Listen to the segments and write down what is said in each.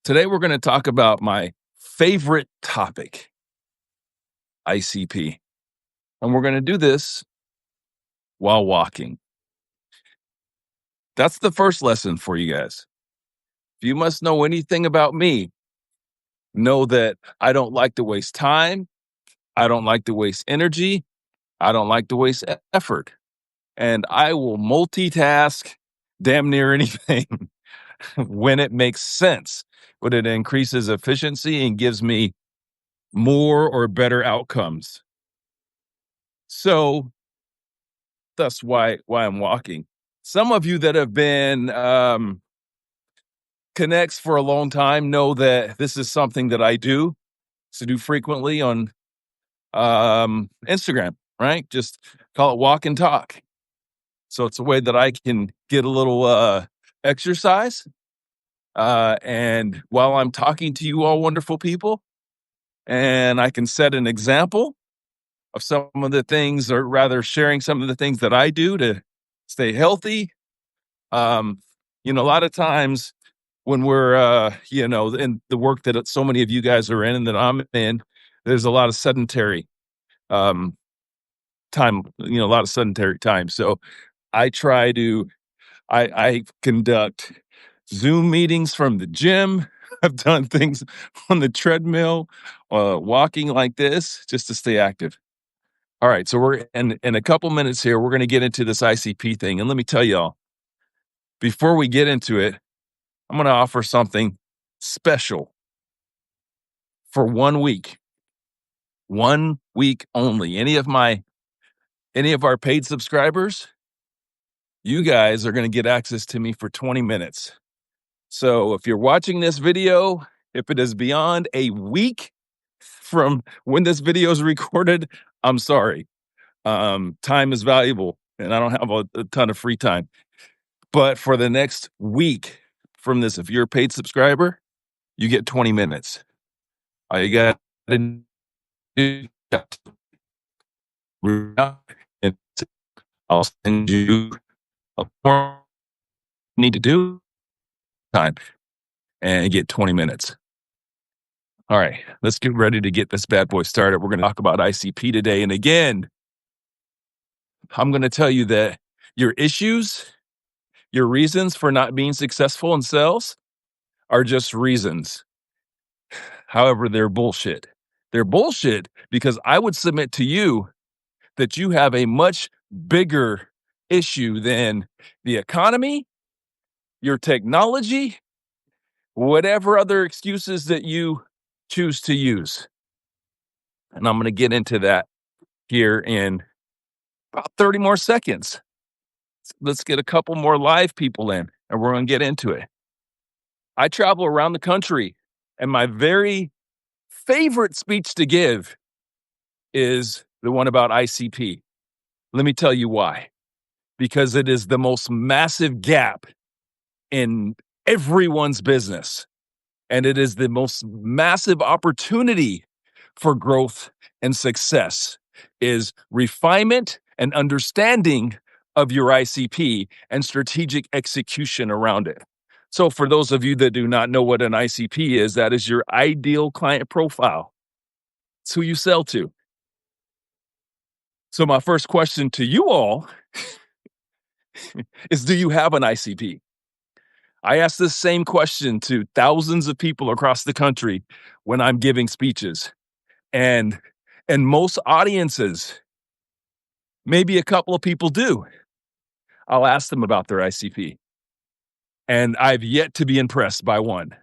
Today, we're going to talk about my favorite topic, ICP. And we're going to do this while walking. That's the first lesson for you guys. If you must know anything about me, know that I don't like to waste time. I don't like to waste energy. I don't like to waste effort. And I will multitask damn near anything when it makes sense, when it increases efficiency and gives me more or better outcomes. So that's why I'm walking. Some of you that have been connects for a long time know that this is something that I do frequently on Instagram, right? Just call it walk and talk. So it's a way that I can get a little exercise. And while I'm talking to you all wonderful people, and I can set an example of some of the things, or rather sharing some of the things that I do to stay healthy. A lot of times when we're, in the work that so many of you guys are in and that I'm in, there's a lot of sedentary time, a lot of sedentary time. So I try to, I conduct Zoom meetings from the gym. I've done things on the treadmill, walking like this just to stay active. All right, so we're in a couple minutes here, we're going to get into this ICP thing. And let me tell y'all, before we get into it, I'm going to offer something special for 1 week. 1 week only. Any of our paid subscribers, you guys are going to get access to me for 20 minutes. So if you're watching this video, if it is beyond a week from when this video is recorded, I'm sorry. Time is valuable and I don't have a ton of free time. But for the next week from this, if you're a paid subscriber, you get 20 minutes. All you got to do, and I'll send you a form you need to do time and get 20 minutes. All right, let's get ready to get this bad boy started. We're going to talk about ICP today. And again, I'm going to tell you that your issues, your reasons for not being successful in sales are just reasons. However, they're bullshit. They're bullshit because I would submit to you that you have a much bigger issue than the economy, your technology, whatever other excuses that you choose to use. And I'm going to get into that here in about 30 more seconds. Let's get a couple more live people in and we're going to get into it. I travel around the country and my very favorite speech to give is the one about ICP. Let me tell you why. Because it is the most massive gap in everyone's business. And it is the most massive opportunity for growth and success is refinement and understanding of your ICP and strategic execution around it. So for those of you that do not know what an ICP is, that is your ideal client profile. It's who you sell to. So my first question to you all is, do you have an ICP? I ask this same question to thousands of people across the country when I'm giving speeches. And most audiences, maybe a couple of people do. I'll ask them about their ICP. And I've yet to be impressed by one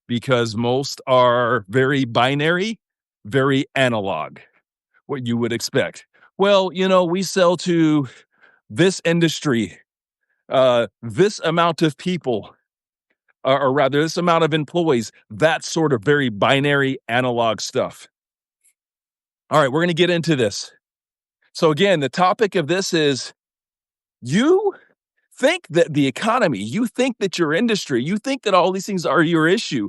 because most are very binary, very analog, what you would expect. Well, we sell to this industry, this amount of people, or rather this amount of employees, that sort of very binary analog stuff. All right, we're going to get into this. So again, the topic of this is you think that the economy, you think that your industry, you think that all these things are your issue.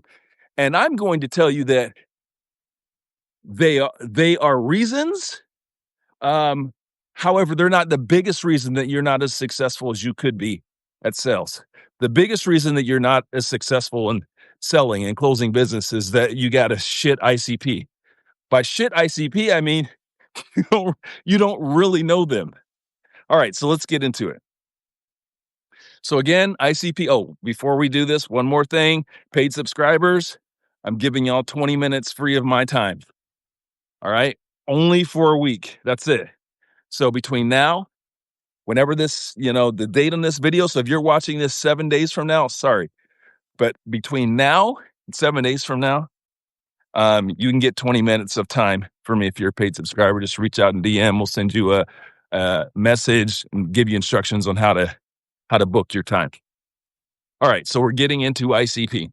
And I'm going to tell you that they are reasons. However, they're not the biggest reason that you're not as successful as you could be at sales. The biggest reason that you're not as successful and selling and closing business is that you got a shit ICP. By shit ICP, I mean you don't really know them. All right, so let's get into it. So again, ICP. Oh, before we do this, one more thing. Paid subscribers, I'm giving y'all 20 minutes free of my time. All right, only for a week. That's it. So between now, whenever this, the date on this video. So if you're watching this 7 days from now, sorry, but between now and 7 days from now, you can get 20 minutes of time for me if you're a paid subscriber. Just reach out and DM. We'll send you a message and give you instructions on how to book your time. All right, so we're getting into ICP.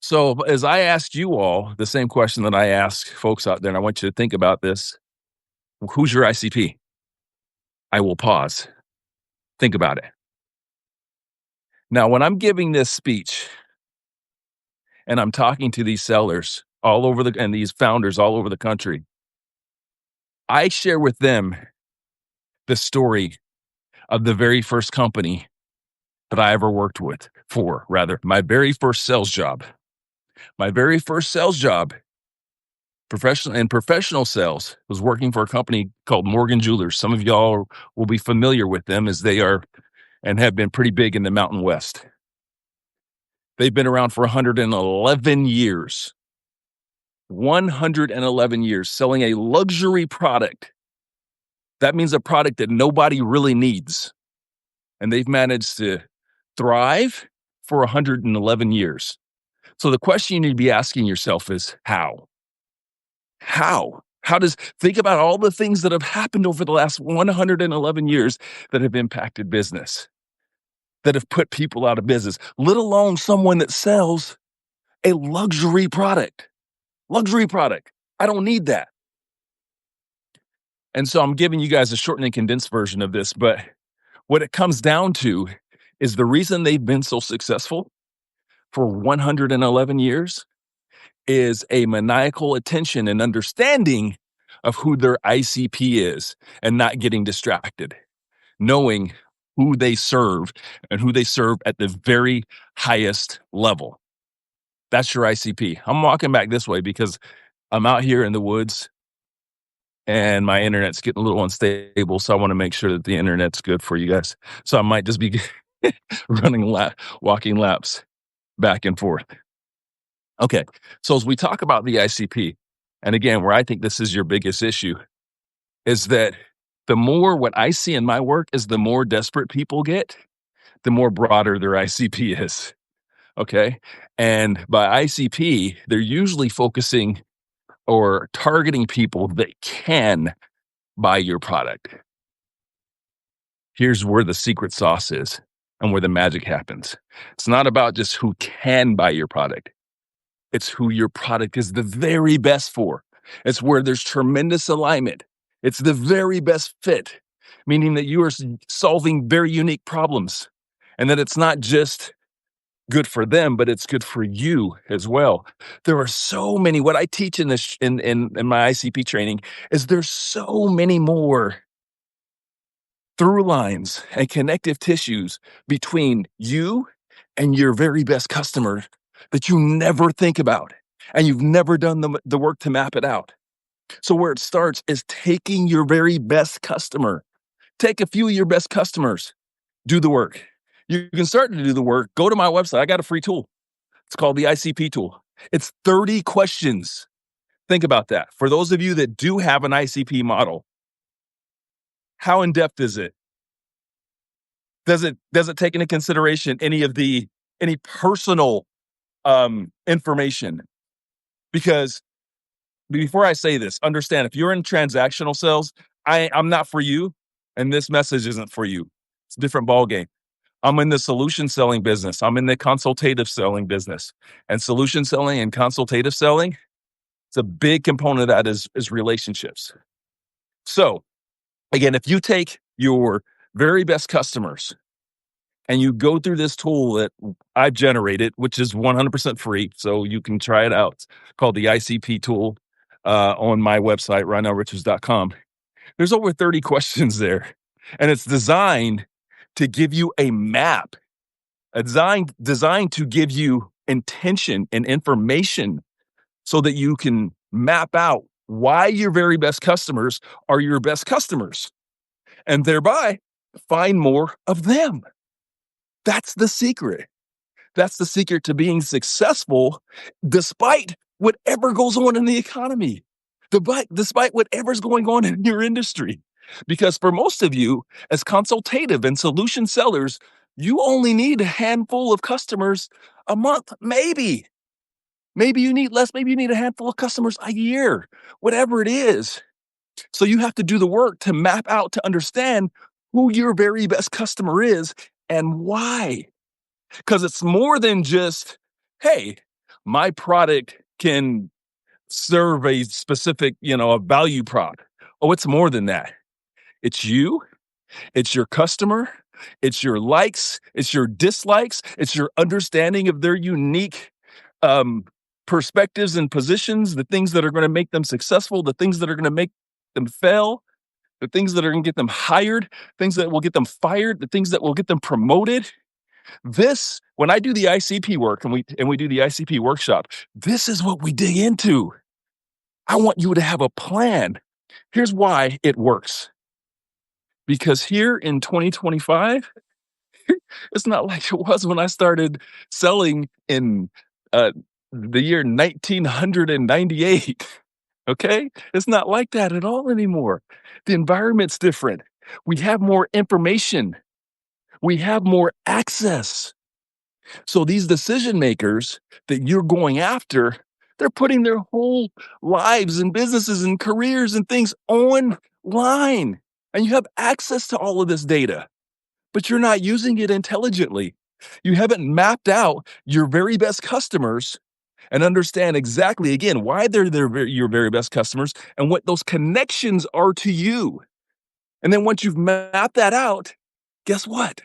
So as I asked you all the same question that I ask folks out there, and I want you to think about this. Who's your ICP? I will pause. Think about it. Now, when I'm giving this speech and I'm talking to these sellers and these founders all over the country, I share with them the story of the very first company that I ever worked my very first sales job. My very first sales job, professional sales, was working for a company called Morgan Jewelers. Some of y'all will be familiar with them as they are and have been pretty big in the Mountain West. They've been around for 111 years. 111 years selling a luxury product. That means a product that nobody really needs. And they've managed to thrive for 111 years. So the question you need to be asking yourself is how? How? Think about all the things that have happened over the last 111 years that have impacted business, that have put people out of business, let alone someone that sells a luxury product. Luxury product. I don't need that. And so I'm giving you guys a shortened and condensed version of this, but what it comes down to is the reason they've been so successful for 111 years is a maniacal attention and understanding of who their ICP is and not getting distracted, knowing who they serve and who they serve at the very highest level. That's your ICP. I'm walking back this way because I'm out here in the woods and my internet's getting a little unstable. So I want to make sure that the internet's good for you guys. So I might just be walking laps back and forth. Okay. So as we talk about the ICP, and again, where I think this is your biggest issue, is that what I see in my work is the more desperate people get, the more broader their ICP is. Okay. And by ICP, they're usually focusing or targeting people that can buy your product. Here's where the secret sauce is and where the magic happens. It's not about just who can buy your product. It's who your product is the very best for. It's where there's tremendous alignment. It's the very best fit, meaning that you are solving very unique problems and that it's not just good for them, but it's good for you as well. There are so many, what I teach in this, in my ICP training is there's so many more through lines and connective tissues between you and your very best customer that you never think about, and you've never done the work to map it out. So where it starts is taking your very best customer. Take a few of your best customers, do the work. You can start to do the work. Go to my website. I got a free tool. It's called the ICP tool. It's 30 questions. Think about that. For those of you that do have an ICP model, how in depth is it? Does it take into consideration any personal information? Because before I say this, understand if you're in transactional sales, I'm not for you, and this message isn't for you. It's a different ballgame. I'm in the solution selling business. I'm in the consultative selling business. And solution selling and consultative selling, it's a big component of that is relationships. So again, if you take your very best customers and you go through this tool that I've generated, which is 100% free, so you can try it out, called the ICP tool on my website, RonnellRichards.com. There's over 30 questions there, and it's designed to give you a map designed to give you intention and information so that you can map out why your very best customers are your best customers and thereby find more of them. That's the secret. That's the secret to being successful despite whatever goes on in the economy, despite whatever's going on in your industry. Because for most of you, as consultative and solution sellers, you only need a handful of customers a month, maybe. Maybe you need less, maybe you need a handful of customers a year, whatever it is. So you have to do the work to map out to understand who your very best customer is and why. Because it's more than just, hey, my product can serve a specific, a value prop. Oh, it's more than that. It's you, it's your customer, it's your likes, it's your dislikes, it's your understanding of their unique perspectives and positions, the things that are going to make them successful, the things that are going to make them fail, the things that are going to get them hired, things that will get them fired, the things that will get them promoted. When I do the ICP work and we do the ICP workshop, this is what we dig into. I want you to have a plan. Here's why it works. Because here in 2025, it's not like it was when I started selling in the year 1998. Okay? It's not like that at all anymore. The environment's different. We have more information. We have more access. So these decision makers that you're going after, they're putting their whole lives and businesses and careers and things online. And you have access to all of this data, but you're not using it intelligently. You haven't mapped out your very best customers and understand exactly, again, why your very best customers and what those connections are to you. And then once you've mapped that out, guess what?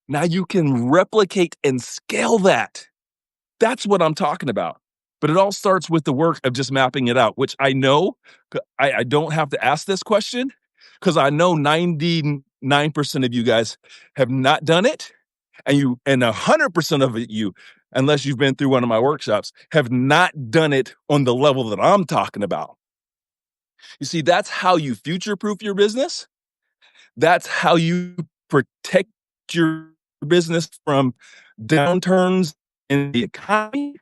Now you can replicate and scale that. That's what I'm talking about. But it all starts with the work of just mapping it out, which I know I don't have to ask this question because I know 99% of you guys have not done it. And 100% of you, unless you've been through one of my workshops, have not done it on the level that I'm talking about. You see, that's how you future-proof your business. That's how you protect your business from downturns in the economy.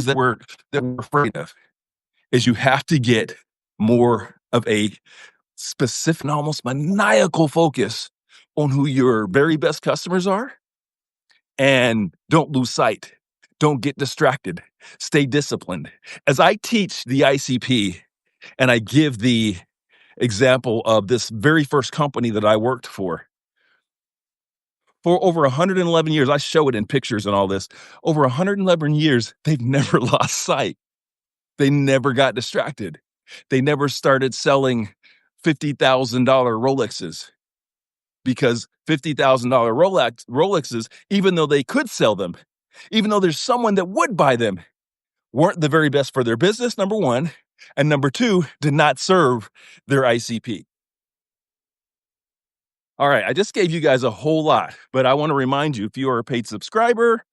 That we're afraid of is you have to get more of a specific and almost maniacal focus on who your very best customers are, and don't lose sight. Don't get distracted. Stay disciplined. As I teach the ICP and I give the example of this very first company that I worked for over 111 years, I show it in pictures and all this. Over 111 years, they've never lost sight. They never got distracted. They never started selling $50,000 Rolexes because $50,000 Rolexes, even though they could sell them, even though there's someone that would buy them, weren't the very best for their business, number one. And number two, did not serve their ICP. All right, I just gave you guys a whole lot, but I want to remind you, if you are a paid subscriber,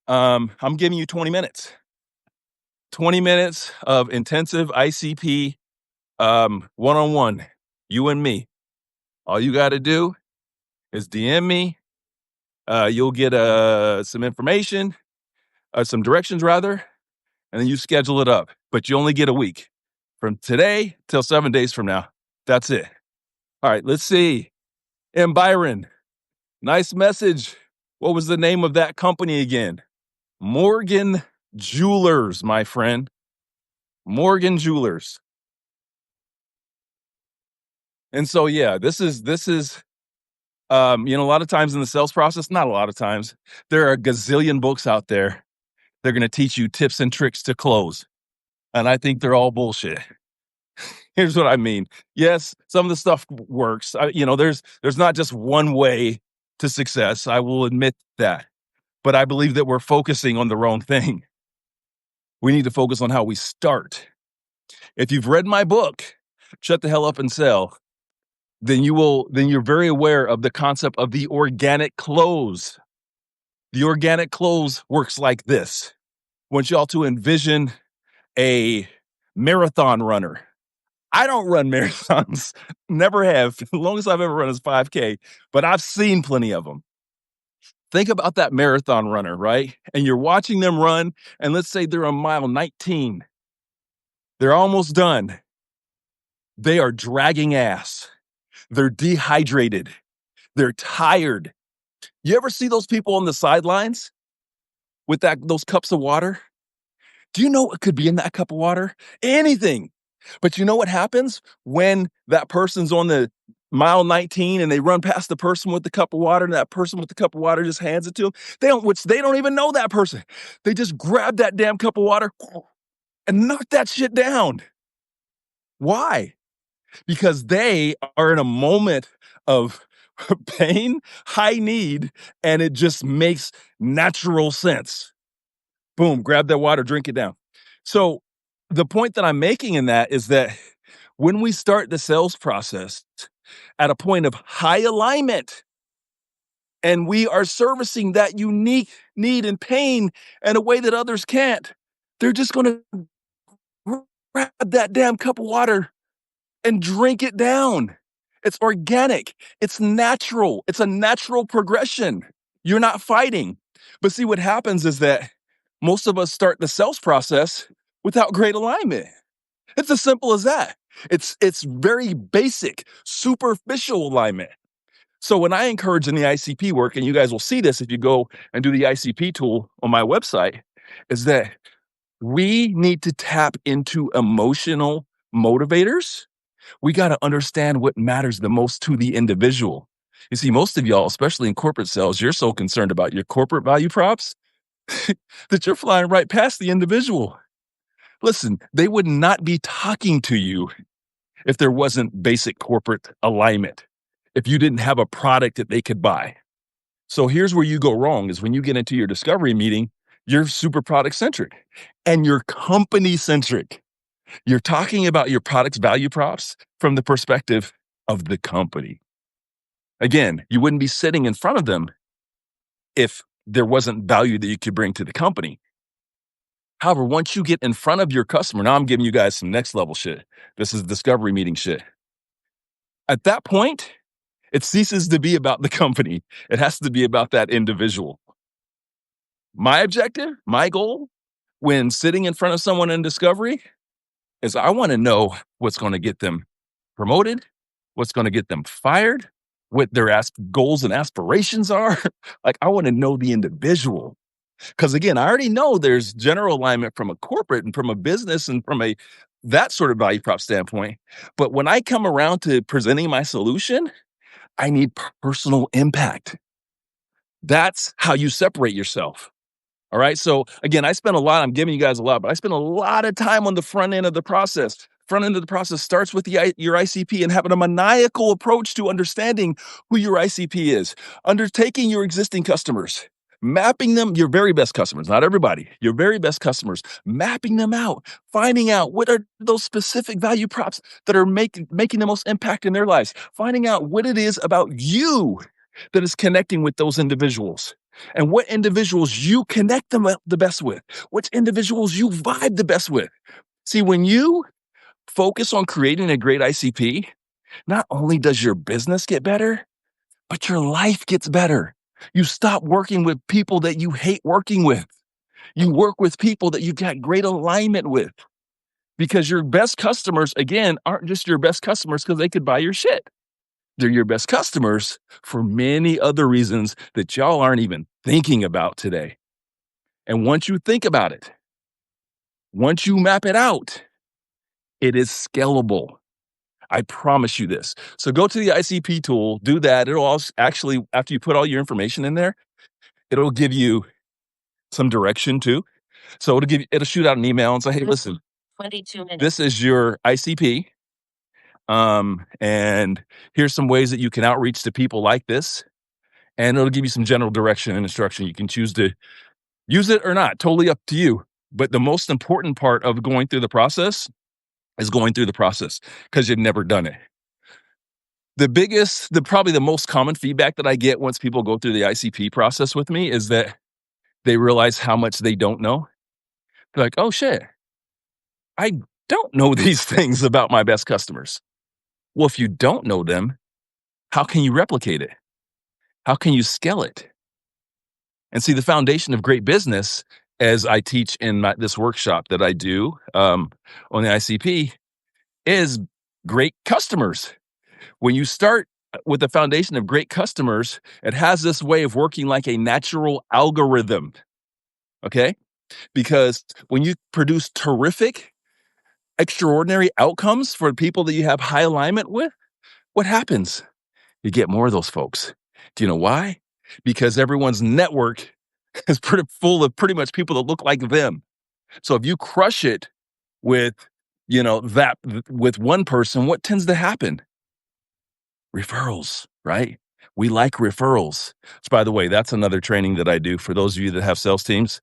I'm giving you 20 minutes. 20 minutes of intensive ICP one-on-one, you and me. All you got to do is DM me. You'll get some information, some directions rather, and then you schedule it up. But you only get a week. From today till 7 days from now. That's it. All right, let's see. M. Byron, nice message. What was the name of that company again? Morgan Jewelers, my friend. Morgan Jewelers. And so, yeah, this is, a lot of times in the sales process, not a lot of times, there are a gazillion books out there. They're going to teach you tips and tricks to close. And I think they're all bullshit. Here's what I mean. Yes, some of the stuff works. There's not just one way to success. I will admit that. But I believe that we're focusing on the wrong thing. We need to focus on how we start. If you've read my book, Shut the Hell Up and Sell, then you're very aware of the concept of the organic close. The organic close works like this. I want you all to envision a marathon runner. I don't run marathons, never have. The longest I've ever run is 5K, but I've seen plenty of them. Think about that marathon runner, right? And you're watching them run, and let's say they're on mile 19. They're almost done. They are dragging ass. They're dehydrated. They're tired. You ever see those people on the sidelines with those cups of water? Do you know what could be in that cup of water? Anything. But you know what happens when that person's on the mile 19 and they run past the person with the cup of water, and that person with the cup of water just hands it to them? They don't even know that person. They just grab that damn cup of water and knock that shit down. Why? Because they are in a moment of pain, high need, and it just makes natural sense. Boom, grab that water, drink it down. So the point that I'm making in that is that when we start the sales process at a point of high alignment, and we are servicing that unique need and pain in a way that others can't, they're just going to grab that damn cup of water and drink it down. It's organic. It's natural. It's a natural progression. You're not fighting. But see, what happens is that most of us start the sales process without great alignment. It's as simple as that. It's very basic, superficial alignment. So when I encourage in the ICP work, and you guys will see this if you go and do the ICP tool on my website, is that we need to tap into emotional motivators. We got to understand what matters the most to the individual. You see, most of y'all, especially in corporate sales, you're so concerned about your corporate value props that you're flying right past the individual. Listen, they would not be talking to you if there wasn't basic corporate alignment, if you didn't have a product that they could buy. So here's where you go wrong is when you get into your discovery meeting, you're super product centric and you're company centric. You're talking about your product's value props from the perspective of the company. Again, you wouldn't be sitting in front of them if there wasn't value that you could bring to the company. However, once you get in front of your customer, now I'm giving you guys some next level shit. This is discovery meeting shit. At that point, it ceases to be about the company. It has to be about that individual. My objective, my goal, when sitting in front of someone in discovery, is I want to know what's going to get them promoted, what's going to get them fired, what their goals and aspirations are. Like, I want to know the individual. Because again, I already know there's general alignment from a corporate and from a business and from that sort of value prop standpoint. But when I come around to presenting my solution, I need personal impact. That's how you separate yourself. All right. So again, I'm giving you guys a lot, but I spend a lot of time on the front end of the process. Front end of the process starts with your ICP and having a maniacal approach to understanding who your ICP is, undertaking your existing customers, mapping them, your very best customers, not everybody, your very best customers, mapping them out, finding out what are those specific value props that are making the most impact in their lives, finding out what it is about you that is connecting with those individuals. And what individuals you connect them the best with, which individuals you vibe the best with. See, when you focus on creating a great ICP, not only does your business get better, but your life gets better. You stop working with people that you hate working with. You work with people that you've got great alignment with. Because your best customers, again, aren't just your best customers because they could buy your shit. They're your best customers for many other reasons that y'all aren't even thinking about today. And once you think about it, once you map it out, it is scalable. I promise you this. So go to the ICP tool, do that. It'll also actually, after you put all your information in there, it'll give you some direction too. So it'll shoot out an email and say, hey, listen, 22 minutes. This is your ICP. And here's some ways that you can outreach to people like this. And it'll give you some general direction and instruction. You can choose to use it or not, totally up to you. But the most important part of going through the process is going through the process because you've never done it. probably the most common feedback that I get once people go through the ICP process with me is that they realize how much they don't know. They're like, oh shit, I don't know these things about my best customers. Well, if you don't know them, how can you replicate it? How can you scale it? And see, the foundation of great business, as I teach in this workshop that I do on the ICP, is great customers. When you start with the foundation of great customers, it has this way of working like a natural algorithm. Okay. Because when you produce terrific, extraordinary outcomes for people that you have high alignment with, what happens? You get more of those folks. Do you know why? Because everyone's network is pretty full of pretty much people that look like them. So if you crush it with, that with one person, what tends to happen? Referrals, right? We like referrals. So by the way, that's another training that I do for those of you that have sales teams.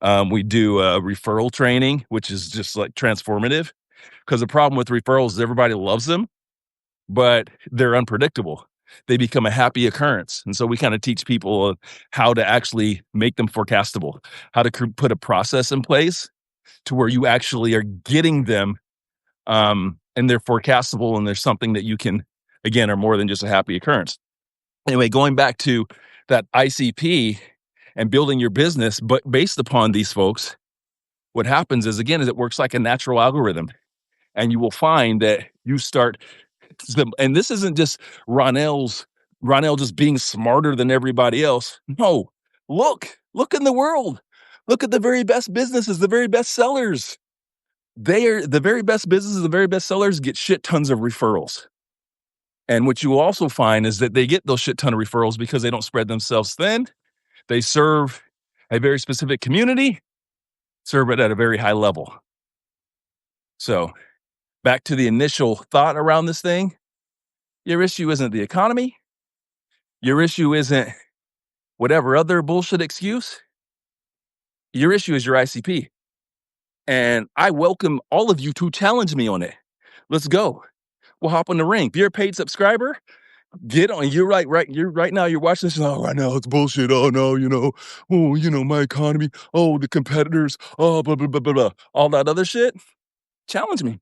We do referral training, which is just like transformative. Because the problem with referrals is everybody loves them, but they're unpredictable. They become a happy occurrence. And so we kind of teach people how to actually make them forecastable, how to put a process in place to where you actually are getting them and they're forecastable and there's something that you can, again, are more than just a happy occurrence. Anyway, going back to that ICP and building your business, but based upon these folks, what happens is, again, is it works like a natural algorithm. And you will find that you start, and this isn't just Ronnell just being smarter than everybody else. No, look in the world. Look at the very best businesses, the very best sellers. They are the very best businesses, the very best sellers get shit tons of referrals. And what you will also find is that they get those shit ton of referrals because they don't spread themselves thin. They serve a very specific community, serve it at a very high level. So back to the initial thought around this thing, your issue isn't the economy. Your issue isn't whatever other bullshit excuse. Your issue is your ICP. And I welcome all of you to challenge me on it. Let's go. We'll hop in the ring. If you're a paid subscriber, get on. You're right. You're right now. You're watching this. Oh, I know it's bullshit. Oh no, my economy. Oh, the competitors. Oh, blah blah blah blah blah. All that other shit. Challenge me.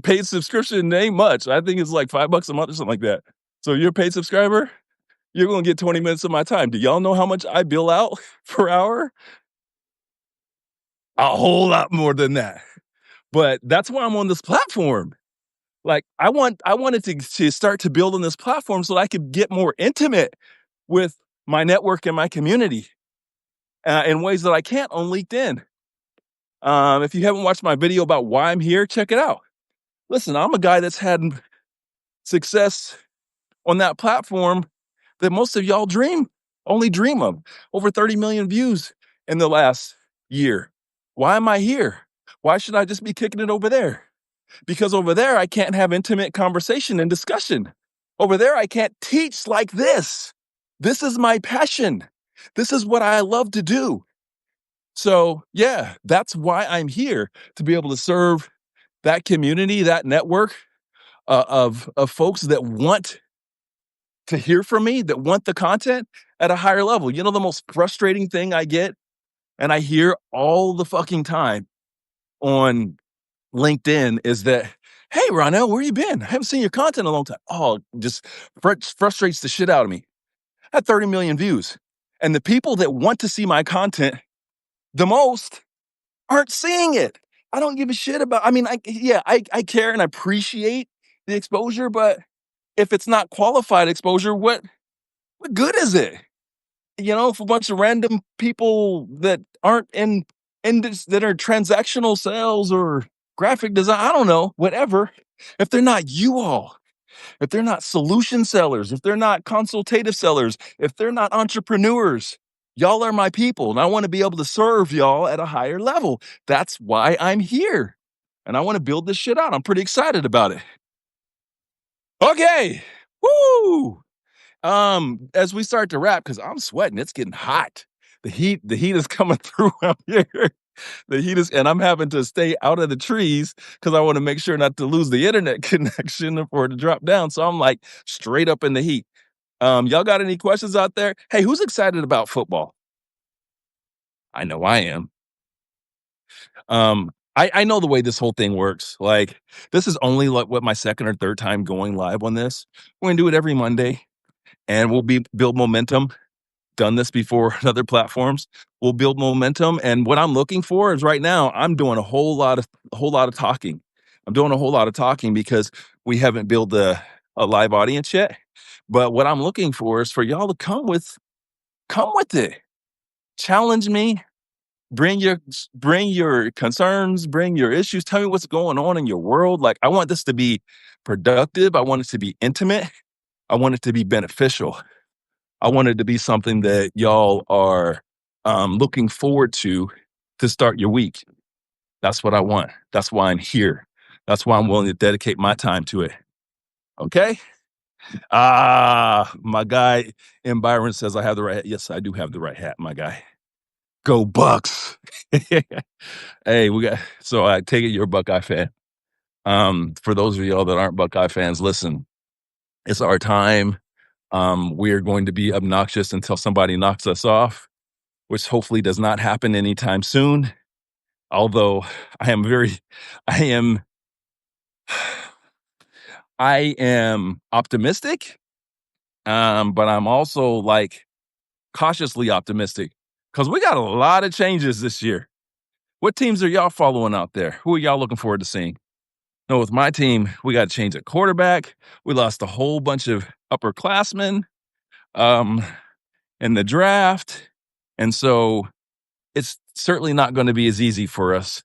Paid subscription ain't much. I think it's like $5 a month or something like that. So you're a paid subscriber, you're gonna get 20 minutes of my time. Do y'all know how much I bill out per hour? A whole lot more than that. But that's why I'm on this platform. Like I wanted to start to build on this platform so that I could get more intimate with my network and my community in ways that I can't on LinkedIn. If you haven't watched my video about why I'm here, check it out. Listen, I'm a guy that's had success on that platform that most of y'all only dream of. Over 30 million views in the last year. Why am I here? Why should I just be kicking it over there? Because over there, I can't have intimate conversation and discussion. Over there, I can't teach like this. This is my passion. This is what I love to do. So yeah, that's why I'm here, to be able to serve that community, that network of folks that want to hear from me, that want the content at a higher level. You know, the most frustrating thing I get, and I hear all the fucking time on LinkedIn, is that, hey, Ronnell, where you been? I haven't seen your content in a long time. Oh, just frustrates the shit out of me. I had 30 million views. And the people that want to see my content the most aren't seeing it. I don't give a shit about, I care and I appreciate the exposure, but if it's not qualified exposure, what good is it? For a bunch of random people that aren't in this, that are transactional sales or graphic design, I don't know, whatever. If they're not you all, if they're not solution sellers, if they're not consultative sellers, if they're not entrepreneurs, y'all are my people. And I want to be able to serve y'all at a higher level. That's why I'm here. And I want to build this shit out. I'm pretty excited about it. Okay. Woo! As we start to wrap, because I'm sweating, it's getting hot. The heat is coming through out here. The heat is, and I'm having to stay out of the trees because I want to make sure not to lose the internet connection for it to drop down. So I'm like straight up in the heat. Y'all got any questions out there? Hey, who's excited about football? I know I am. I know the way this whole thing works. Like, this is only like what my second or third time going live on this. We're gonna do it every Monday, and we'll be build momentum. Done this before on other platforms. We'll build momentum, and what I'm looking for is right now I'm doing a whole lot of talking. I'm doing a whole lot of talking because we haven't built a live audience yet. But what I'm looking for is for y'all to come with it. Challenge me. Bring your concerns, bring your issues. Tell me what's going on in your world. Like, I want this to be productive. I want it to be intimate. I want it to be beneficial. I want it to be something that y'all are looking forward to start your week. That's what I want. That's why I'm here. That's why I'm willing to dedicate my time to it. Okay. My guy in Byron says I have the right hat. Yes, I do have the right hat, my guy. Go Bucks. Hey, so I take it you're a Buckeye fan. For those of y'all that aren't Buckeye fans, listen, it's our time. We are going to be obnoxious until somebody knocks us off, which hopefully does not happen anytime soon. Although I am very, I am, I am optimistic, but I'm also like cautiously optimistic because we got a lot of changes this year. What teams are y'all following out there? Who are y'all looking forward to seeing? No, with my team, we got to change a quarterback. We lost a whole bunch of upperclassmen um, in the draft. And so it's certainly not going to be as easy for us.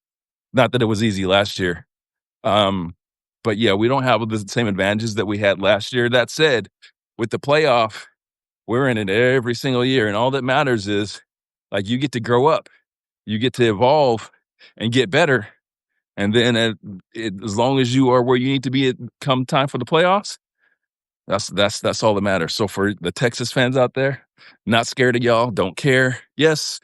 Not that it was easy last year. Um, but yeah, we don't have the same advantages that we had last year. That said, with the playoff, we're in it every single year. And all that matters is like you get to grow up, you get to evolve and get better. And then as long as you are where you need to be come time for the playoffs, that's all that matters. So for the Texas fans out there, not scared of y'all, don't care. Yes,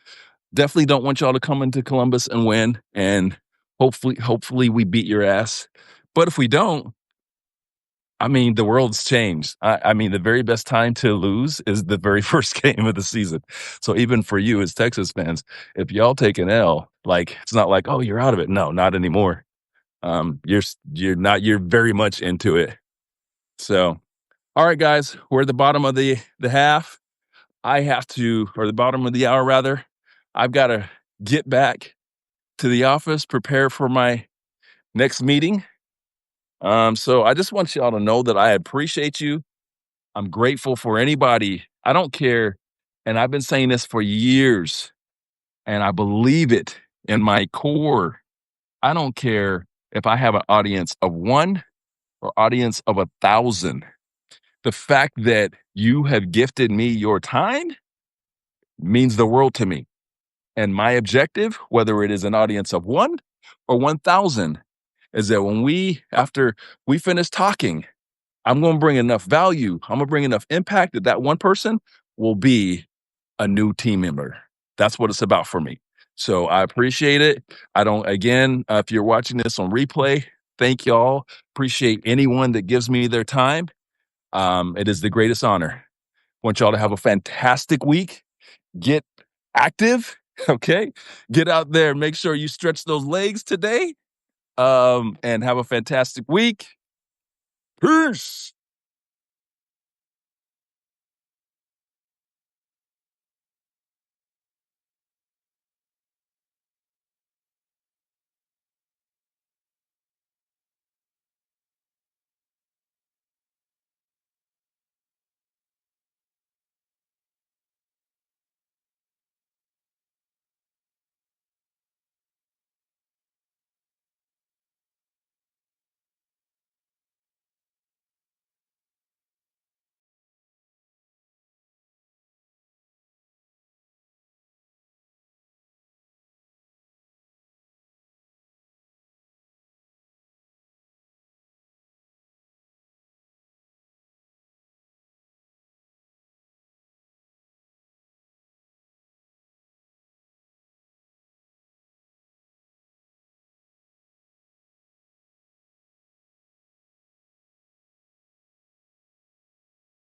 definitely don't want y'all to come into Columbus and win. And hopefully we beat your ass. But if we don't, I mean, the world's changed. I mean, the very best time to lose is the very first game of the season. So even for you as Texas fans, if y'all take an L, like it's not like, oh, you're out of it. No, not anymore. You're very much into it. So, all right, guys, we're at the bottom of the half. Or the bottom of the hour rather. I've got to get back to the office, prepare for my next meeting. So I just want y'all to know that I appreciate you. I'm grateful for anybody. I don't care. And I've been saying this for years, and I believe it in my core. I don't care if I have an audience of one or audience of 1,000. The fact that you have gifted me your time means the world to me. And my objective, whether it is an audience of one or 1,000, is that after we finish talking, I'm going to bring enough value. I'm going to bring enough impact that one person will be a new team member. That's what it's about for me. So I appreciate it. If you're watching this on replay, thank y'all. Appreciate anyone that gives me their time. It is the greatest honor. Want y'all to have a fantastic week. Get active. Okay. Get out there. Make sure you stretch those legs today. And have a fantastic week. Peace.